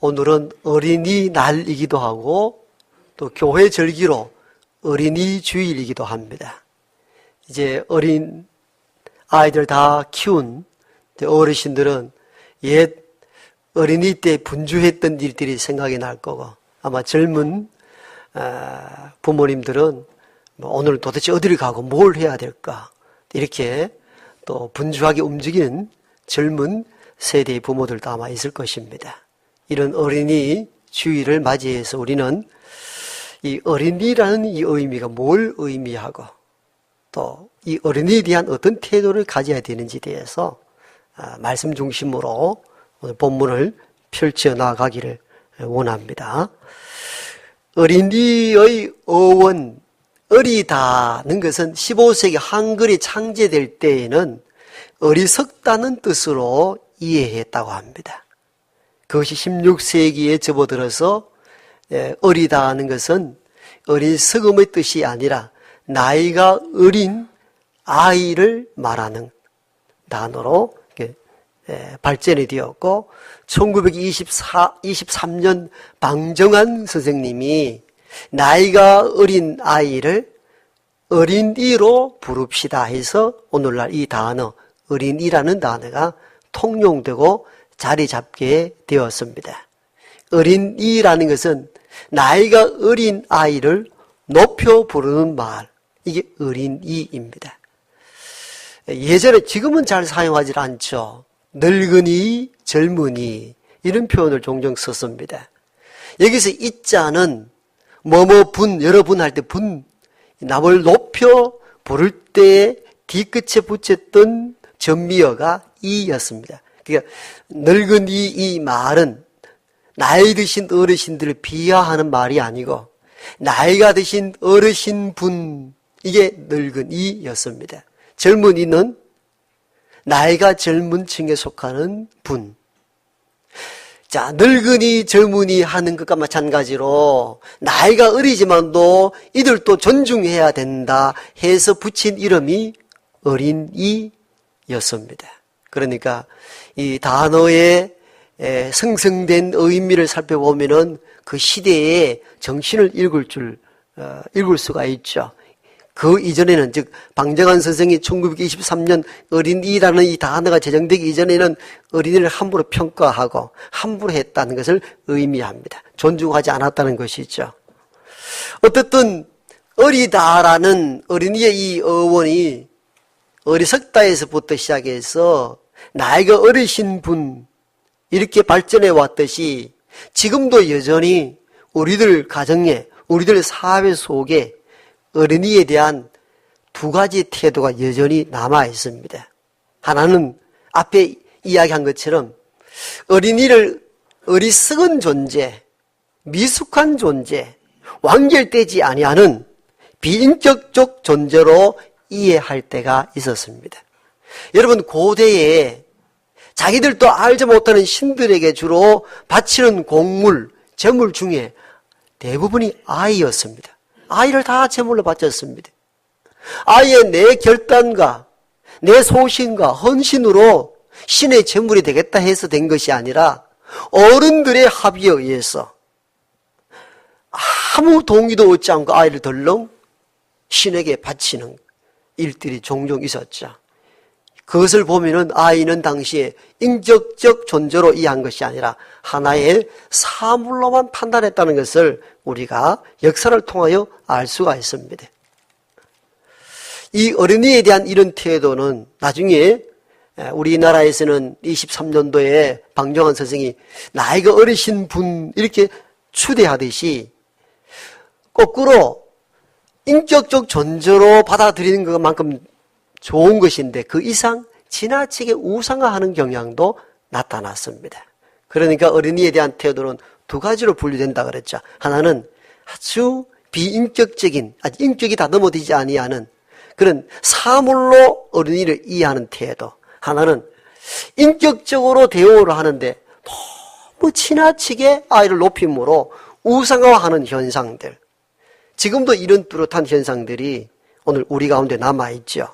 오늘은 어린이날이기도 하고 또 교회 절기로 어린이 주일이기도 합니다. 이제 어린 아이들 다 키운 어르신들은 옛 어린이 때 분주했던 일들이 생각이 날 거고, 아마 젊은 부모님들은 오늘 도대체 어디를 가고 뭘 해야 될까, 이렇게 또 분주하게 움직이는 젊은 세대의 부모들도 아마 있을 것입니다. 이런 어린이 주일을 맞이해서 우리는 이 어린이라는 이 의미가 뭘 의미하고 또 이 어린이에 대한 어떤 태도를 가져야 되는지에 대해서 말씀 중심으로 오늘 본문을 펼쳐 나가기를 원합니다. 어린이의 어원, 어리다는 것은 15세기 한글이 창제될 때에는 어리석다는 뜻으로 이해했다고 합니다. 그것이 16세기에 접어들어서 어리다는 것은 어리석음의 뜻이 아니라 나이가 어린 아이를 말하는 단어로 발전이 되었고, 1923년 방정환 선생님이 나이가 어린 아이를 어린이로 부릅시다 해서 오늘날 이 단어 어린이라는 단어가 통용되고 자리 잡게 되었습니다. 어린이라는 것은 나이가 어린 아이를 높여 부르는 말, 이게 어린이입니다. 예전에, 지금은 잘 사용하지 않죠. 늙은이, 젊은이 이런 표현을 종종 썼습니다. 여기서 이자는 뭐뭐분, 여러분 할 때 분, 남을 높여 부를 때 뒤끝에 붙였던 전미어가 이였습니다. 그러니까 늙은이 이 말은 나이 드신 어르신들을 비하하는 말이 아니고 나이가 드신 어르신분, 이게 늙은이였습니다. 젊은이는 나이가 젊은 층에 속하는 분. 자, 늙은이, 젊은이 하는 것과 마찬가지로 나이가 어리지만도 이들도 존중해야 된다 해서 붙인 이름이 어린이였습니다. 그러니까 이 단어의 생성된 의미를 살펴보면은 그 시대의 정신을 읽을 수가 있죠. 그 이전에는, 즉 방정환 선생이 1923년 어린이라는 이 단어가 제정되기 이전에는 어린이를 함부로 평가하고 함부로 했다는 것을 의미합니다. 존중하지 않았다는 것이죠. 어떻든 어리다라는 어린이의 이 어원이 어리석다에서부터 시작해서 나이가 어리신 분, 이렇게 발전해 왔듯이 지금도 여전히 우리들 가정에, 우리들 사회 속에 어린이에 대한 두 가지 태도가 여전히 남아 있습니다. 하나는 앞에 이야기한 것처럼 어린이를 어리석은 존재, 미숙한 존재, 완결되지 아니하는 비인격적 존재로 이해할 때가 있었습니다. 여러분, 고대에 자기들도 알지 못하는 신들에게 주로 바치는 곡물, 제물 중에 대부분이 아이였습니다. 아이를 다 제물로 바쳤습니다. 아이의 내 결단과 내 소신과 헌신으로 신의 제물이 되겠다 해서 된 것이 아니라 어른들의 합의에 의해서 아무 동의도 얻지 않고 아이를 덜렁 신에게 바치는 일들이 종종 있었죠. 그것을 보면은 아이는 당시에 인격적 존재로 이해한 것이 아니라 하나의 사물로만 판단했다는 것을 우리가 역사를 통하여 알 수가 있습니다. 이 어린이에 대한 이런 태도는 나중에 우리나라에서는 23년도에 방정환 선생이 나이가 어리신 분 이렇게 추대하듯이 거꾸로 인격적 존재로 받아들이는 것만큼 좋은 것인데 그 이상 지나치게 우상화하는 경향도 나타났습니다. 그러니까 어린이에 대한 태도는 두 가지로 분류된다 그랬죠. 하나는 아주 비인격적인, 아직 인격이 다 넘어지지 아니하는 그런 사물로 어린이를 이해하는 태도. 하나는 인격적으로 대우를 하는데 너무 지나치게 아이를 높임으로 우상화하는 현상들. 지금도 이런 뚜렷한 현상들이 오늘 우리 가운데 남아있죠.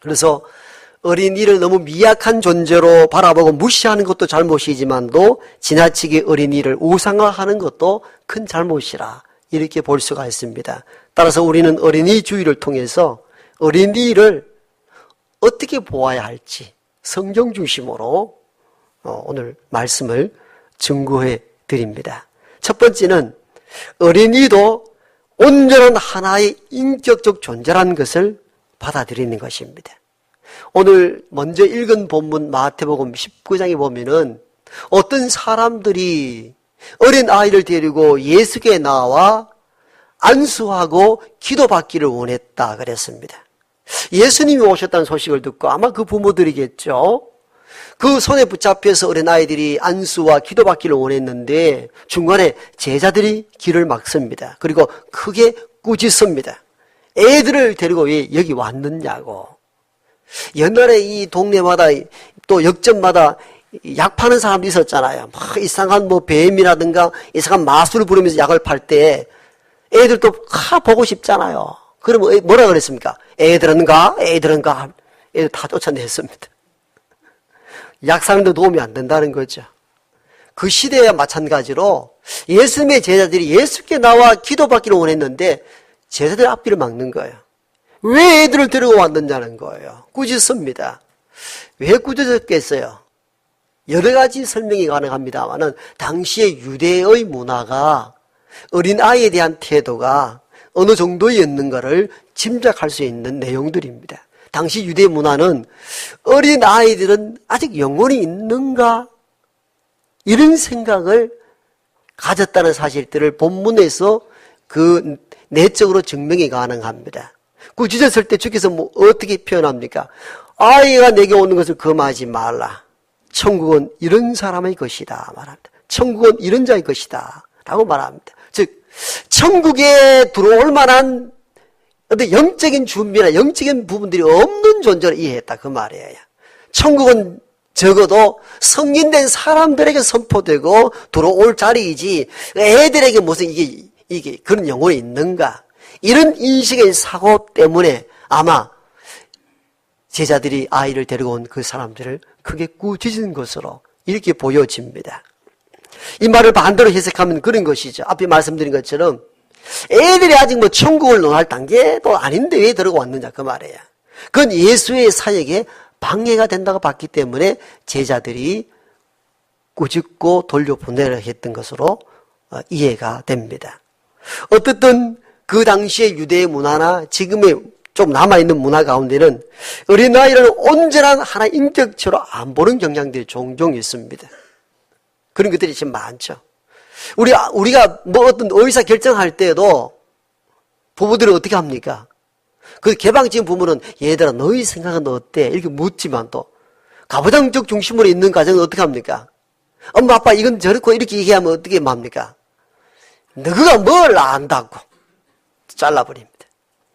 그래서 어린이를 너무 미약한 존재로 바라보고 무시하는 것도 잘못이지만도 지나치게 어린이를 우상화하는 것도 큰 잘못이라 이렇게 볼 수가 있습니다. 따라서 우리는 어린이 주의를 통해서 어린이를 어떻게 보아야 할지 성경 중심으로 오늘 말씀을 증거해 드립니다. 첫 번째는 어린이도 온전한 하나의 인격적 존재라는 것을 받아들이는 것입니다. 오늘 먼저 읽은 본문 마태복음 19장에 보면은 어떤 사람들이 어린 아이를 데리고 예수께 나와 안수하고 기도받기를 원했다 그랬습니다. 예수님이 오셨다는 소식을 듣고 아마 그 부모들이겠죠. 그 손에 붙잡혀서 어린 아이들이 안수와 기도받기를 원했는데 중간에 제자들이 길을 막습니다. 그리고 크게 꾸짖습니다. 애들을 데리고 왜 여기 왔느냐고. 옛날에 이 동네마다 또 역전마다 약 파는 사람도 있었잖아요. 막 이상한 뱀이라든가 이상한 마술을 부르면서 약을 팔 때 애들도 보고 싶잖아요. 그러면 뭐라 그랬습니까? 애들은 가? 애들 다 쫓아냈습니다. 약 사는데 도움이 안 된다는 거죠. 그 시대와 마찬가지로 예수님의 제자들이 예수께 나와 기도받기를 원했는데 제자들 앞길을 막는 거예요. 왜 애들을 데리고 왔느냐는 거예요. 꾸짖습니다. 왜 꾸짖었겠어요? 여러 가지 설명이 가능합니다만은 당시의 유대의 문화가 어린아이에 대한 태도가 어느 정도였는가를 짐작할 수 있는 내용들입니다. 당시 유대 문화는 어린아이들은 아직 영혼이 있는가? 이런 생각을 가졌다는 사실들을 본문에서 그 내적으로 증명이 가능합니다. 꾸짖었을 때 주께서 어떻게 표현합니까? 아이가 내게 오는 것을 금하지 말라. 천국은 이런 사람의 것이다 말합니다. 천국은 이런 자의 것이다 라고 말합니다. 즉 천국에 들어올 만한 어떤 영적인 준비나 영적인 부분들이 없는 존재를 이해했다 그 말이에요. 천국은 적어도 성인된 사람들에게 선포되고 들어올 자리이지 애들에게 무슨 이게 그런 영혼이 있는가, 이런 인식의 사고 때문에 아마 제자들이 아이를 데리고 온 그 사람들을 크게 꾸짖은 것으로 이렇게 보여집니다. 이 말을 반대로 해석하면 그런 것이죠. 앞에 말씀드린 것처럼 애들이 아직 천국을 논할 단계도 아닌데 왜 데리고 왔느냐 그 말이에요. 그건 예수의 사역에 방해가 된다고 봤기 때문에 제자들이 꾸짖고 돌려보내려 했던 것으로 이해가 됩니다. 어떻든 그 당시의 유대의 문화나 지금의 좀 남아있는 문화 가운데는 어린아이를 온전한 하나의 인격체로 안 보는 경향들이 종종 있습니다. 그런 것들이 지금 많죠. 우리가 어떤 의사 결정할 때에도 부부들은 어떻게 합니까? 그 개방적인 부모는 얘들아 너희 생각은 어때? 이렇게 묻지만 또 가부장적 중심으로 있는 가정은 어떻게 합니까? 엄마 아빠 이건 저렇고 이렇게 얘기하면 어떻게 합니까? 너가 뭘 안다고 잘라버립니다.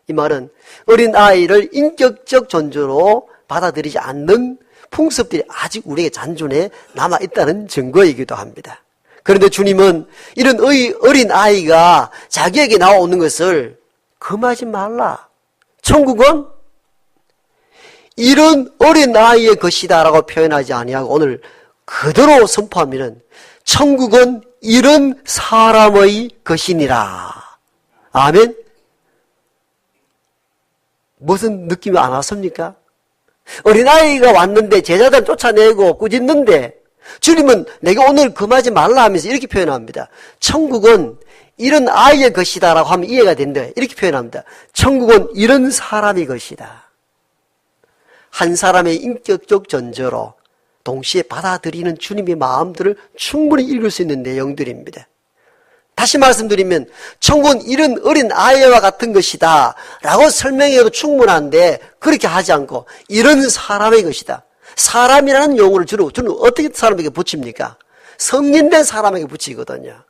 이 말은 어린아이를 인격적 존재로 받아들이지 않는 풍습들이 아직 우리에게 잔존해 남아있다는 증거이기도 합니다. 그런데 주님은 이런 어린아이가 자기에게 나오는 것을 금하지 말라. 천국은 이런 어린아이의 것이다 라고 표현하지 아니하고 오늘 그대로 선포하면 천국은 이런 사람의 것이니라. 아멘. 무슨 느낌이 안 왔습니까? 어린아이가 왔는데 제자들 쫓아내고 꾸짖는데 주님은 내가 오늘 금하지 말라 하면서 이렇게 표현합니다. 천국은 이런 아이의 것이다 라고 하면 이해가 된다. 이렇게 표현합니다. 천국은 이런 사람의 것이다. 한 사람의 인격적 존재로 동시에 받아들이는 주님의 마음들을 충분히 읽을 수 있는 내용들입니다. 다시 말씀드리면 천국은 이런 어린 아이와 같은 것이다 라고 설명해도 충분한데 그렇게 하지 않고 이런 사람의 것이다. 사람이라는 용어를 주로 어떻게 사람에게 붙입니까? 성인된 사람에게 붙이거든요.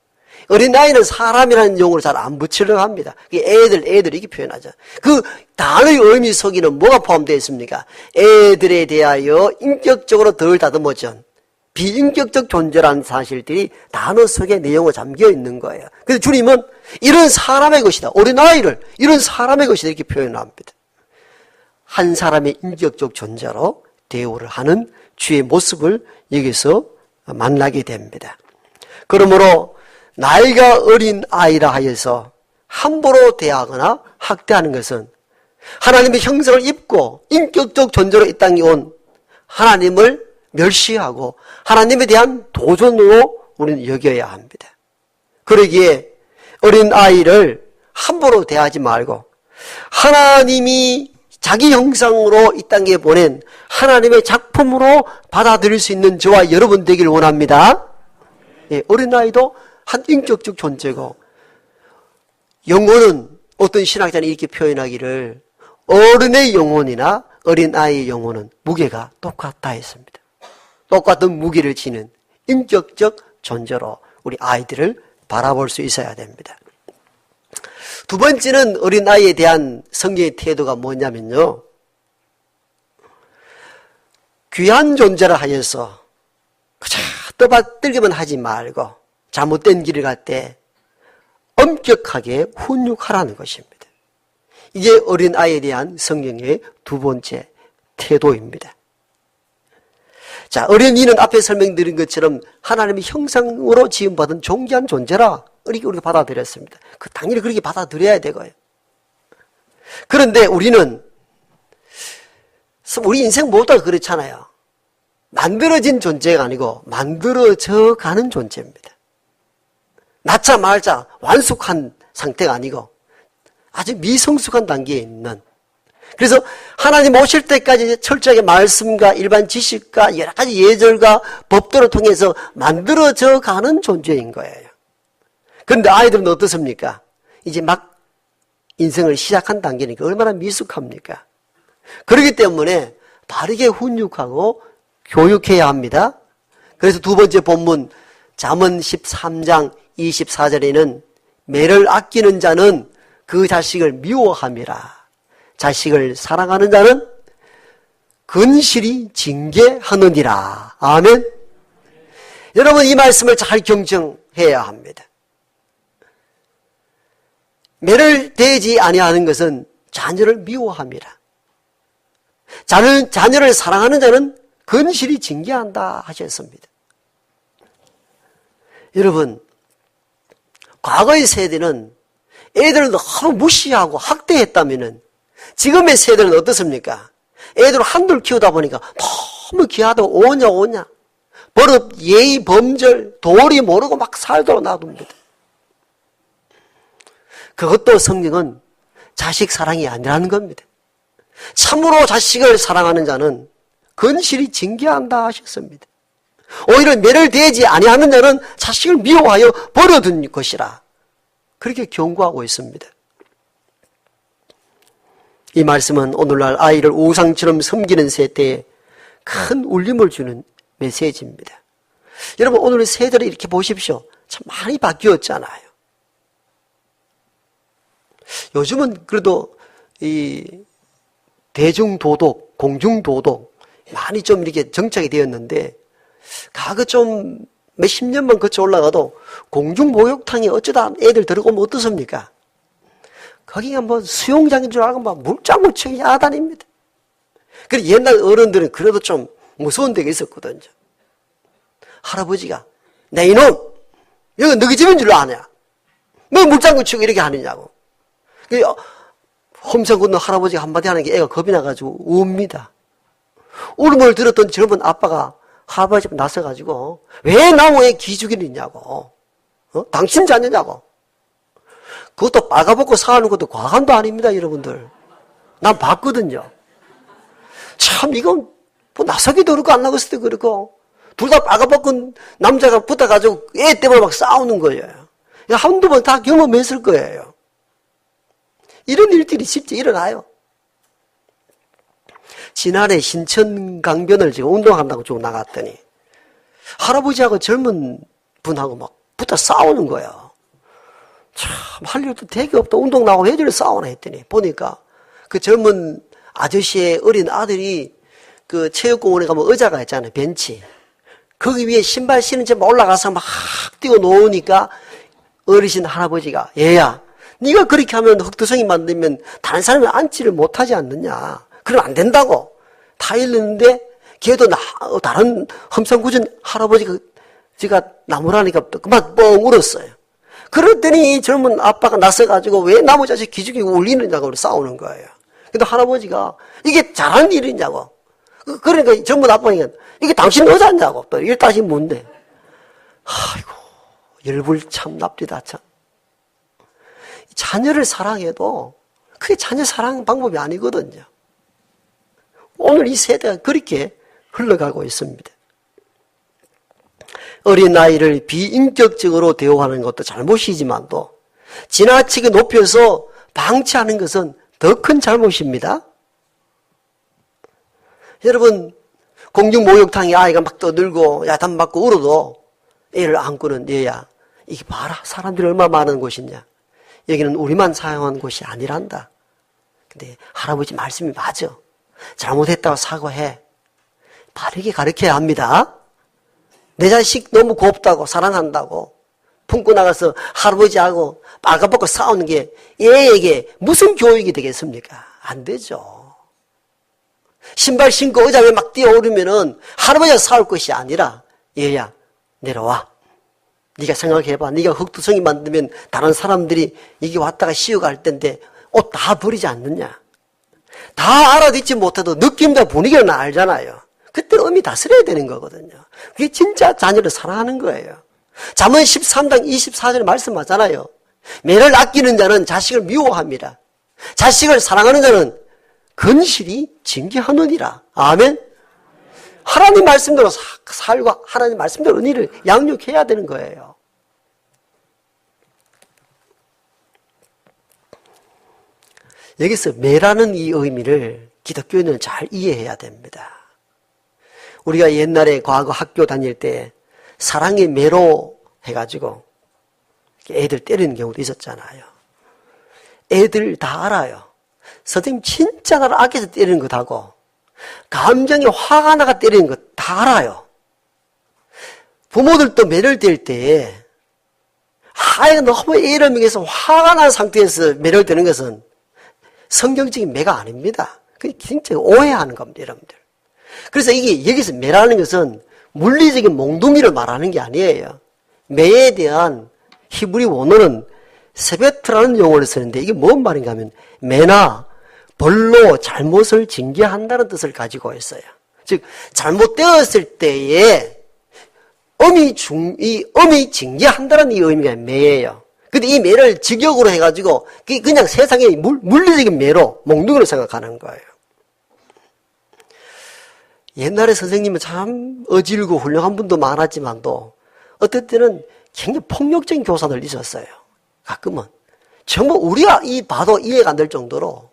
어린아이는 사람이라는 용어를 잘 안 붙이려고 합니다. 애들 이렇게 표현하죠. 그 단어의 의미 속에는 뭐가 포함되어 있습니까? 애들에 대하여 인격적으로 덜 다듬어진 비인격적 존재라는 사실들이 단어 속에 내용으로 잠겨 있는 거예요. 그래서 주님은 이런 사람의 것이다. 어린아이를 이런 사람의 것이다 이렇게 표현합니다. 한 사람의 인격적 존재로 대우를 하는 주의 모습을 여기서 만나게 됩니다. 그러므로 나이가 어린 아이라 하여서 함부로 대하거나 학대하는 것은 하나님의 형상을 입고 인격적 존재로 이 땅에 온 하나님을 멸시하고 하나님에 대한 도전으로 우리는 여겨야 합니다. 그러기에 어린 아이를 함부로 대하지 말고 하나님이 자기 형상으로 이 땅에 보낸 하나님의 작품으로 받아들일 수 있는 저와 여러분 되기를 원합니다. 예, 어린아이도 한 인격적 존재고, 영혼은 어떤 신학자는 이렇게 표현하기를 어른의 영혼이나 어린아이의 영혼은 무게가 똑같다 했습니다. 똑같은 무게를 지는 인격적 존재로 우리 아이들을 바라볼 수 있어야 됩니다. 두 번째는 어린아이에 대한 성경의 태도가 뭐냐면요, 귀한 존재라 하여서 그저 떠받들기만 하지 말고 잘못된 길을 갈 때 엄격하게 훈육하라는 것입니다. 이게 어린아이에 대한 성경의 두 번째 태도입니다. 자, 어린이는 앞에 설명드린 것처럼 하나님의 형상으로 지음받은 존귀한 존재라 이렇게 우리가 받아들였습니다. 당연히 그렇게 받아들여야 되고요. 그런데 우리는 우리 인생 모두가 그렇잖아요. 만들어진 존재가 아니고 만들어져 가는 존재입니다. 낳자 말자 완숙한 상태가 아니고 아주 미성숙한 단계에 있는, 그래서 하나님 오실 때까지 철저하게 말씀과 일반 지식과 여러 가지 예절과 법도를 통해서 만들어져 가는 존재인 거예요. 그런데 아이들은 어떻습니까? 이제 막 인생을 시작한 단계니까 얼마나 미숙합니까? 그렇기 때문에 바르게 훈육하고 교육해야 합니다. 그래서 두 번째 본문 잠언 13장 24절에는 매를 아끼는 자는 그 자식을 미워함이라. 자식을 사랑하는 자는 근실이 징계하느니라. 아멘. 여러분, 이 말씀을 잘 경청해야 합니다. 매를 대지 아니하는 것은 자녀를 미워함이라. 자녀를 사랑하는 자는 근실이 징계한다 하셨습니다. 여러분, 과거의 세대는 애들을 너무 무시하고 학대했다면은 지금의 세대는 어떻습니까? 애들을 한둘 키우다 보니까 너무 귀하다고 오냐. 버릇, 예의, 범절, 도리 모르고 막 살도록 놔둡니다. 그것도 성경은 자식 사랑이 아니라는 겁니다. 참으로 자식을 사랑하는 자는 근실이 징계한다 하셨습니다. 오히려 매를 대지 아니하는 자는 자식을 미워하여 버려둔 것이라, 그렇게 경고하고 있습니다. 이 말씀은 오늘날 아이를 우상처럼 섬기는 세대에 큰 울림을 주는 메시지입니다. 여러분, 오늘 세대를 이렇게 보십시오. 참 많이 바뀌었잖아요. 요즘은 그래도 이 대중도덕, 공중도덕 많이 좀 이렇게 정착이 되었는데, 과거 좀 몇십 년만 거쳐 올라가도 공중목욕탕에 어쩌다 애들 들어오면 어떻습니까? 거기가 뭐 수영장인 줄 알고 막 물장구 치고 야단입니다. 그래, 옛날 어른들은 그래도 좀 무서운 데가 있었거든요. 할아버지가, 내 이놈! 여기 너희 집인 줄 아냐? 뭐 물장구 치고 이렇게 하느냐고. 홈상 걷는 할아버지가 한마디 하는 게 애가 겁이 나가지고 웁니다. 울음을 들었던 젊은 아빠가 할아버지 앞에 나서가지고, 왜 나무에 기죽이느냐고. 당신 자녀냐고. 그것도 빨가벗고 사는 것도 과감도 아닙니다, 여러분들. 난 봤거든요. 참, 이건 뭐 나서기도 그렇고 안 나갔을 때 그렇고, 둘 다 빨가벗은 남자가 붙어가지고 애 때문에 막 싸우는 거예요. 한두 번 다 경험했을 거예요. 이런 일들이 실제 일어나요. 지난해 신천 강변을 지금 운동한다고 쭉 나갔더니 할아버지하고 젊은 분하고 막 붙어 싸우는 거예요. 참, 할 일도 되게 없다. 운동 나가고 해주려 싸우나 했더니 보니까 그 젊은 아저씨의 어린 아들이 그 체육공원에 가면 의자가 있잖아요. 벤치. 거기 위에 신발 신은 채 올라가서 막 뛰어 놓으니까 어르신 할아버지가, 얘야, 네가 그렇게 하면 흙두성이 만들면 다른 사람이 앉지를 못하지 않느냐. 그러면 안 된다고. 다 잃는데 걔도 다른 험상궂은 할아버지가 제가 나무라니까 그만 뻥 울었어요. 그랬더니 젊은 아빠가 나서가지고 왜 나무 자식 기죽이고 울리느냐고 싸우는 거예요. 근데 할아버지가 이게 잘하는 일이냐고. 그러니까 젊은 아빠가 이게 당신 여자냐고. 또 이게 다시 뭔데. 아이고, 열불 참 납니다, 참. 자녀를 사랑해도 그게 자녀 사랑 방법이 아니거든요. 오늘 이 세대가 그렇게 흘러가고 있습니다. 어린아이를 비인격적으로 대우하는 것도 잘못이지만도 지나치게 높여서 방치하는 것은 더 큰 잘못입니다. 여러분, 공중목욕탕에 아이가 막 떠들고 야단 맞고 울어도 애를 안고는 얘야, 이게 봐라, 사람들이 얼마나 많은 곳이냐. 여기는 우리만 사용하는 곳이 아니란다. 근데 할아버지 말씀이 맞아. 잘못했다고 사과해. 바르게 가르쳐야 합니다. 내 자식 너무 곱다고 사랑한다고 품고 나가서 할아버지하고 빨가벗고 싸우는 게 얘에게 무슨 교육이 되겠습니까? 안 되죠. 신발 신고 의자에 막 뛰어오르면은 할아버지가 싸울 것이 아니라 얘야 내려와. 네가 생각해봐. 네가 흙두성이 만들면 다른 사람들이 이게 왔다가 씌워갈 텐데 옷 다 버리지 않느냐. 다 알아듣지 못해도 느낌과 분위기는 알잖아요. 그때 의미 다스려야 되는 거거든요. 그게 진짜 자녀를 사랑하는 거예요. 잠언 13장 24절에 말씀하잖아요. 매를 아끼는 자는 자식을 미워합니다. 자식을 사랑하는 자는 근실이 징계하느니라. 아멘. 하나님 말씀대로 살고 하나님 말씀대로 은혜를 양육해야 되는 거예요. 여기서 매라는 이 의미를 기독교인은 잘 이해해야 됩니다. 우리가 옛날에 과거 학교 다닐 때 사랑의 매로 해가지고 애들 때리는 경우도 있었잖아요. 애들 다 알아요. 선생님 진짜 나를 아껴서 때리는 것하고 감정이 화가 나가 때리는 것 다 알아요. 부모들도 매를 뗄 때 아이가 너무 애를 먹여서 화가 난 상태에서 매를 때는 것은 성경적인 매가 아닙니다. 그게 진짜 오해하는 겁니다, 여러분들. 그래서 이게 여기서 매라는 것은 물리적인 몽둥이를 말하는 게 아니에요. 매에 대한 히브리 원어는 세베트라는 용어를 쓰는데 이게 뭔 말인가 하면 매나 벌로 잘못을 징계한다는 뜻을 가지고 있어요. 즉 잘못되었을 때에 엄히 징계한다는 이 의미가 매예요. 근데 이 매를 직역으로 해가지고 그냥 세상의 물리적인 매로 몽둥이로 생각하는 거예요. 옛날에 선생님은 참 어질고 훌륭한 분도 많았지만도 어떨 때는 굉장히 폭력적인 교사들 있었어요. 가끔은 정말 우리가 봐도 이해가 안 될 정도로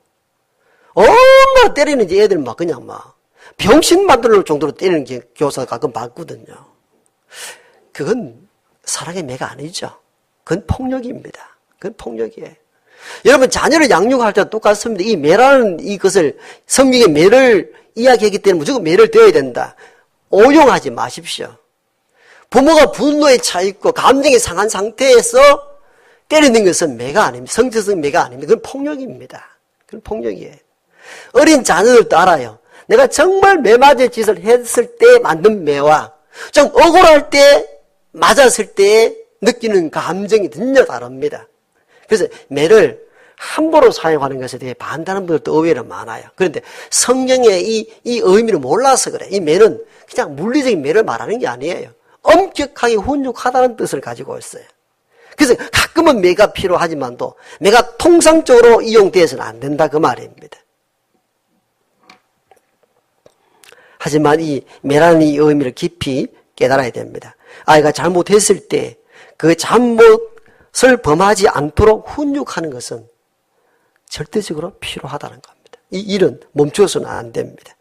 얼마나 때리는지 애들 막 그냥 막 병신 만들 정도로 때리는 교사가 가끔 봤거든요. 그건 사랑의 매가 아니죠. 그건 폭력입니다. 그건 폭력이에요. 여러분 자녀를 양육할 때도 똑같습니다. 이 매라는 이것을 성경의 매를 이야기하기 때문에 무조건 매를 대어야 된다. 오용하지 마십시오. 부모가 분노에 차 있고 감정이 상한 상태에서 때리는 것은 매가 아닙니다. 성적인 매가 아닙니다. 그건 폭력입니다. 그건 폭력이에요. 어린 자녀들도 알아요. 내가 정말 매맞을 짓을 했을 때 만든 매와 좀 억울할 때 맞았을 때 느끼는 감정이 전혀 다릅니다. 그래서 매를 함부로 사용하는 것에 대해 반대하는 분들도 의외로 많아요. 그런데 성경의 이 의미를 몰라서 그래. 이 매는 그냥 물리적인 매를 말하는 게 아니에요. 엄격하게 훈육하다는 뜻을 가지고 있어요. 그래서 가끔은 매가 필요하지만도 매가 통상적으로 이용되어서는 안 된다 그 말입니다. 하지만 이 매라는 이 의미를 깊이 깨달아야 됩니다. 아이가 잘못했을 때 그 잘못을 범하지 않도록 훈육하는 것은 절대적으로 필요하다는 겁니다. 이 일은 멈춰서는 안 됩니다.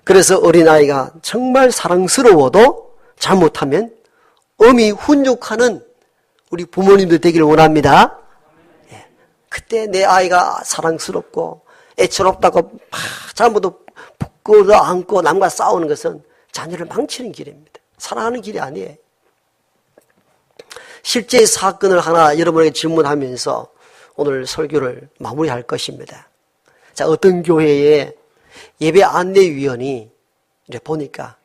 그래서 어린아이가 정말 사랑스러워도 잘못하면 엄히 훈육하는 우리 부모님들 되기를 원합니다. 예. 그때 내 아이가 사랑스럽고 애처롭다고 막 잘못도 부끄러워 안고 남과 싸우는 것은 자녀를 망치는 길입니다. 사랑하는 길이 아니에요. 실제 사건을 하나 여러분에게 질문하면서 오늘 설교를 마무리할 것입니다. 자, 어떤 교회에 예배 안내위원이 이제 보니까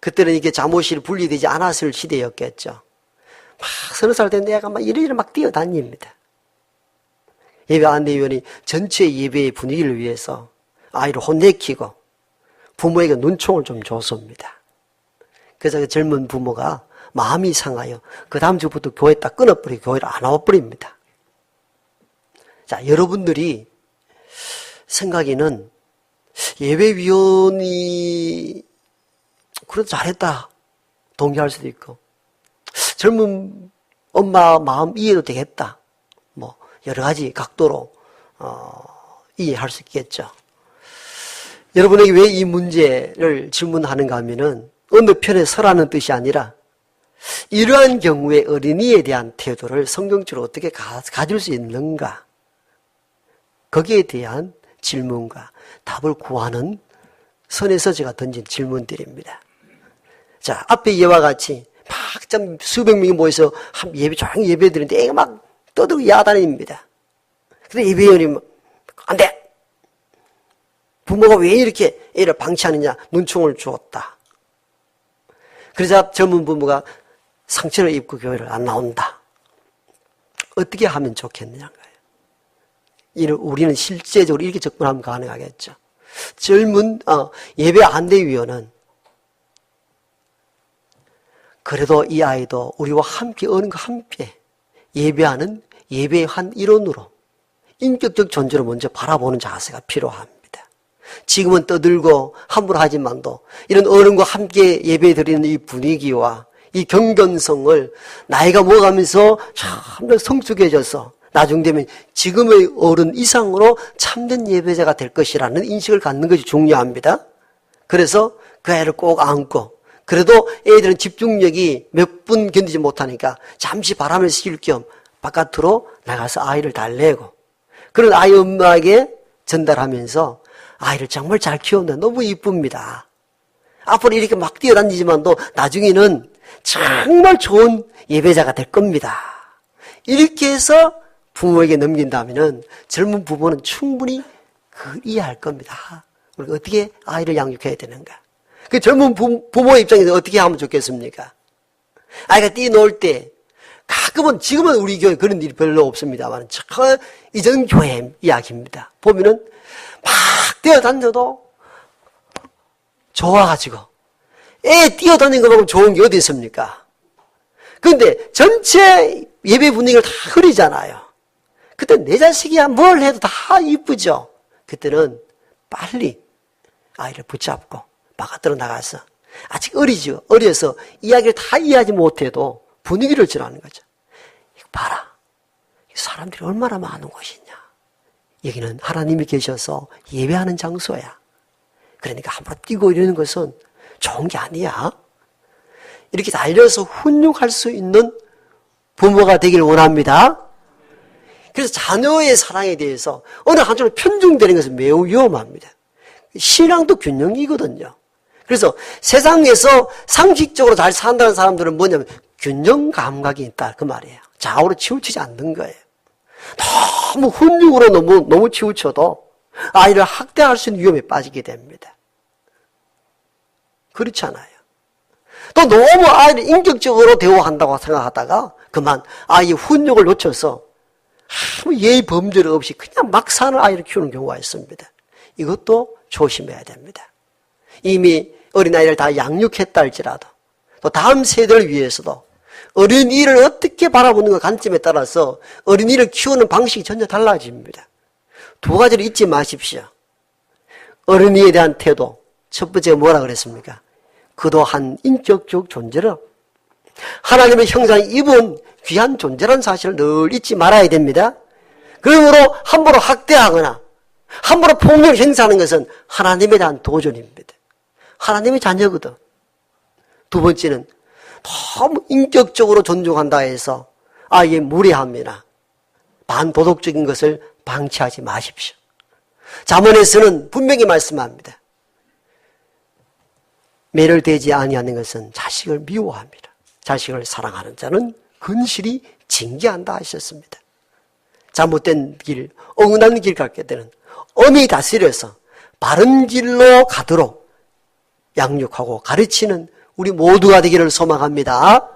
그때는 이게 잠옷이 분리되지 않았을 시대였겠죠. 막 서너 살 된 애가 막 이리저리 막 뛰어다닙니다. 예배 안내위원이 전체 예배의 분위기를 위해서 아이를 혼내키고 부모에게 눈총을 좀 줬습니다. 그래서 그 젊은 부모가 마음이 상하여 그 다음 주부터 교회 딱 끊어버리고 교회를 안 와버립니다. 자, 여러분들이 생각에는 예배위원이 그래도 잘했다 동의할 수도 있고, 젊은 엄마 마음 이해도 되겠다, 뭐 여러 가지 각도로 이해할 수 있겠죠. 여러분에게 왜 이 문제를 질문하는가 하면은 어느 편에 서라는 뜻이 아니라 이러한 경우에 어린이에 대한 태도를 성경적으로 어떻게 가질 수 있는가, 거기에 대한 질문과 답을 구하는 선에서 제가 던진 질문들입니다. 자, 앞에 예와 같이 막 좀 수백 명이 모여서 한 예배, 조용히 예배 드리는데 애가 막 떠들고 야단입니다. 근데 예배위원이 안 돼! 부모가 왜 이렇게 애를 방치하느냐, 눈총을 주었다. 그러자 젊은 부모가 상처를 입고 교회를 안 나온다. 어떻게 하면 좋겠느냐는 거예요. 우리는 실제적으로 이렇게 접근하면 가능하겠죠. 젊은 예배 안대위원은 그래도 이 아이도 우리와 함께 어른과 함께 예배하는 예배의 한 일원으로 인격적 존재로 먼저 바라보는 자세가 필요합니다. 지금은 떠들고 함부로 하지만도 이런 어른과 함께 예배 드리는 이 분위기와 이 경건성을 나이가 먹어가면서 참 성숙해져서 나중 되면 지금의 어른 이상으로 참된 예배자가 될 것이라는 인식을 갖는 것이 중요합니다. 그래서 그 애를 꼭 안고, 그래도 애들은 집중력이 몇 분 견디지 못하니까 잠시 바람을 쉴 겸 바깥으로 나가서 아이를 달래고, 그런 아이 엄마에게 전달하면서 아이를 정말 잘 키운다, 너무 이쁩니다, 앞으로 이렇게 막 뛰어다니지만도 나중에는 정말 좋은 예배자가 될 겁니다, 이렇게 해서 부모에게 넘긴다면 젊은 부모는 충분히 이해할 겁니다. 우리가 어떻게 아이를 양육해야 되는가. 그 젊은 부모의 입장에서 어떻게 하면 좋겠습니까? 아이가 뛰놀 때 가끔은, 지금은 우리 교회 그런 일이 별로 없습니다만 이전 교회 이야기입니다. 보면은 막 뛰어다녀도 좋아가지고 애 뛰어다니는 거 보면 좋은 게 어디 있습니까? 그런데 전체 예배 분위기를 다 흐리잖아요. 그때 내 자식이야 뭘 해도 다 이쁘죠. 그때는 빨리 아이를 붙잡고 바깥으로 나가서, 아직 어리죠. 어려서 이야기를 다 이해하지 못해도 분위기를 전하는 거죠. 이거 봐라, 사람들이 얼마나 많은 곳이냐, 여기는 하나님이 계셔서 예배하는 장소야. 그러니까 함부로 뛰고 이러는 것은 좋은 게 아니야. 이렇게 달려서 훈육할 수 있는 부모가 되길 원합니다. 그래서 자녀의 사랑에 대해서 어느 한쪽으로 편중되는 것은 매우 위험합니다. 신앙도 균형이거든요. 그래서 세상에서 상식적으로 잘 산다는 사람들은 뭐냐면 균형 감각이 있다, 그 말이에요. 좌우로 치우치지 않는 거예요. 너무 훈육으로 너무 치우쳐도 아이를 학대할 수 있는 위험에 빠지게 됩니다. 그렇지 않아요. 또 너무 아이를 인격적으로 대우한다고 생각하다가 그만 아이의 훈육을 놓쳐서 아무 예의 범절 없이 그냥 막 사는 아이를 키우는 경우가 있습니다. 이것도 조심해야 됩니다. 이미 어린아이를 다 양육했다 할지라도 또 다음 세대를 위해서도 어린이를 어떻게 바라보는 것 관점에 따라서 어린이를 키우는 방식이 전혀 달라집니다. 두 가지를 잊지 마십시오. 어린이에 대한 태도, 첫 번째가 뭐라 그랬습니까? 그도 한 인격적 존재로 하나님의 형상을 입은 귀한 존재라는 사실을 늘 잊지 말아야 됩니다. 그러므로 함부로 학대하거나 함부로 폭력을 행사하는 것은 하나님에 대한 도전입니다. 하나님의 자녀거든. 두 번째는 너무 인격적으로 존중한다 해서 아이의 무례함이나 반도덕적인 것을 방치하지 마십시오. 잠언에서는 분명히 말씀합니다. 매를 대지 아니하는 것은 자식을 미워합니다. 자식을 사랑하는 자는 근실이 징계한다 하셨습니다. 잘못된 길, 엉은한 길 갖게 되는 엄히 다스려서 바른 길로 가도록 양육하고 가르치는 우리 모두가 되기를 소망합니다.